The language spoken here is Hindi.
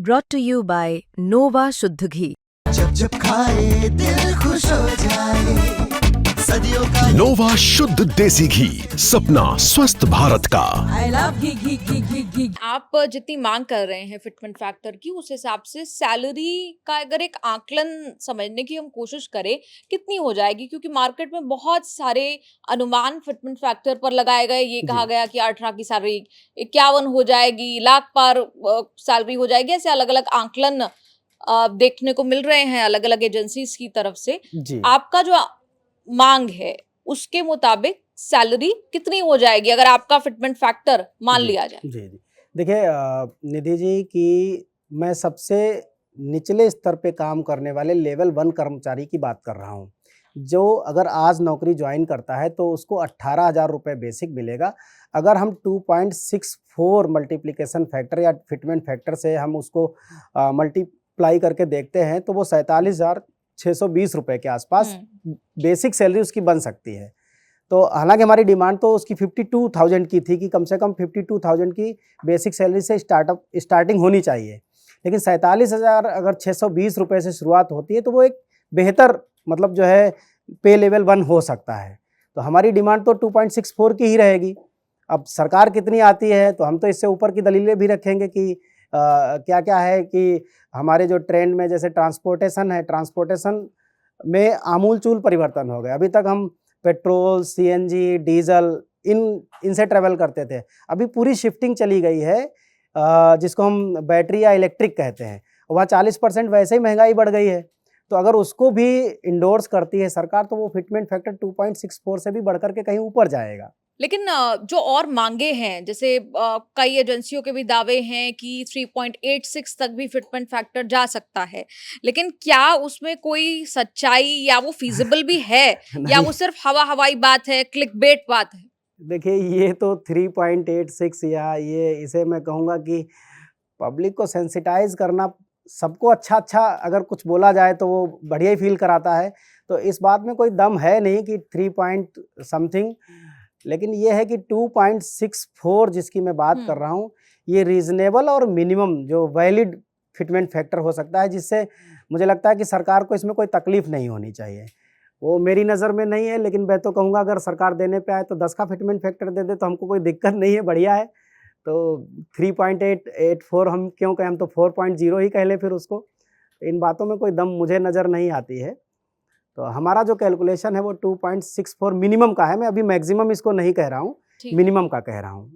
brought to you by Nova शुद्ध घी। जब जब खाए दिल खुश हो जाए, सदियों का नोवा शुद्ध देसी घी, सपना स्वस्थ भारत का। I love घी। आप जितनी मांग कर रहे हैं फिटमेंट फैक्टर की, उस हिसाब से सैलरी का अगर एक आकलन समझने की हम कोशिश करें, कितनी हो जाएगी? क्योंकि मार्केट में बहुत सारे अनुमान फिटमेंट फैक्टर पर लगाए गए। ये कहा गया कि 8 लाख की सैलरी 51 हो जाएगी, लाख पार सैलरी हो जाएगी। ऐसे अलग अलग आकलन देखने को मिल रहे हैं अलग अलग एजेंसीज की तरफ से। आपका जो मांग है उसके मुताबिक सैलरी कितनी हो जाएगी अगर आपका फिटमेंट फैक्टर मान लिया जाए? जी देखिए निधि जी कि मैं सबसे निचले स्तर पे काम करने वाले लेवल 1 कर्मचारी की बात कर रहा हूँ, जो अगर आज नौकरी ज्वाइन करता है तो उसको 18,000 रुपये बेसिक मिलेगा। अगर हम 2.64 मल्टीप्लिकेशन फैक्टर या फिटमेंट फैक्टर से हम उसको मल्टीप्लाई करके देखते हैं तो वो 47,620 रुपये के आसपास बेसिक सैलरी उसकी बन सकती है। तो हालांकि हमारी डिमांड तो उसकी 52,000 की थी कि कम से कम 52,000 की बेसिक सैलरी से स्टार्टिंग होनी चाहिए, लेकिन 47,000 अगर 620 रुपये से शुरुआत होती है तो वो एक बेहतर मतलब जो है पे लेवल 1 हो सकता है। तो हमारी डिमांड तो 2.64 की ही रहेगी। अब सरकार कितनी आती है तो हम तो इससे ऊपर की दलीलें भी रखेंगे कि क्या क्या है कि हमारे जो ट्रेंड में जैसे ट्रांसपोर्टेशन है, ट्रांसपोर्टेशन में आमूलचूल परिवर्तन हो गया। अभी तक हम पेट्रोल, सीएनजी, डीजल इनसे ट्रेवल करते थे। अभी पूरी शिफ्टिंग चली गई है जिसको हम बैटरी या इलेक्ट्रिक कहते हैं। वहाँ 40% वैसे ही महंगाई बढ़ गई है। तो अगर उसको भी इंडोर्स करती है सरकार तो वो फिटमेंट फैक्टर 2.64 से भी बढ़कर के कहीं ऊपर जाएगा। लेकिन जो और मांगे हैं, जैसे कई एजेंसियों के भी दावे हैं कि 3.86 तक भी फिटमेंट फैक्टर जा सकता है, लेकिन क्या उसमें कोई सच्चाई या वो फीजिबल भी है या वो सिर्फ हवाई बात है, क्लिकबेट बात है? देखिए ये तो 3.86 या ये इसे मैं कहूँगा कि पब्लिक को सेंसिटाइज करना, सबको अच्छा अगर कुछ बोला जाए तो वो बढ़िया ही फील कराता है। तो इस बात में कोई दम है नहीं कि 3 पॉइंट समथिंग, लेकिन ये है कि 2.64 जिसकी मैं बात कर रहा हूँ ये रीजनेबल और मिनिमम जो वैलिड फिटमेंट फैक्टर हो सकता है, जिससे मुझे लगता है कि सरकार को इसमें कोई तकलीफ नहीं होनी चाहिए। वो मेरी नज़र में नहीं है, लेकिन मैं तो कहूँगा अगर सरकार देने पे आए तो 10 का फिटमेंट फैक्टर दे दे तो हमको कोई दिक्कत नहीं है, बढ़िया है। तो 3.84 हम क्यों कहें, हम तो 4.0 ही कह लें फिर उसको। इन बातों में कोई दम मुझे नज़र नहीं आती है। तो हमारा जो कैलकुलेशन है वो 2.64 मिनिमम का है। मैं अभी मैक्सिमम इसको नहीं कह रहा हूँ, मिनिमम का कह रहा हूँ।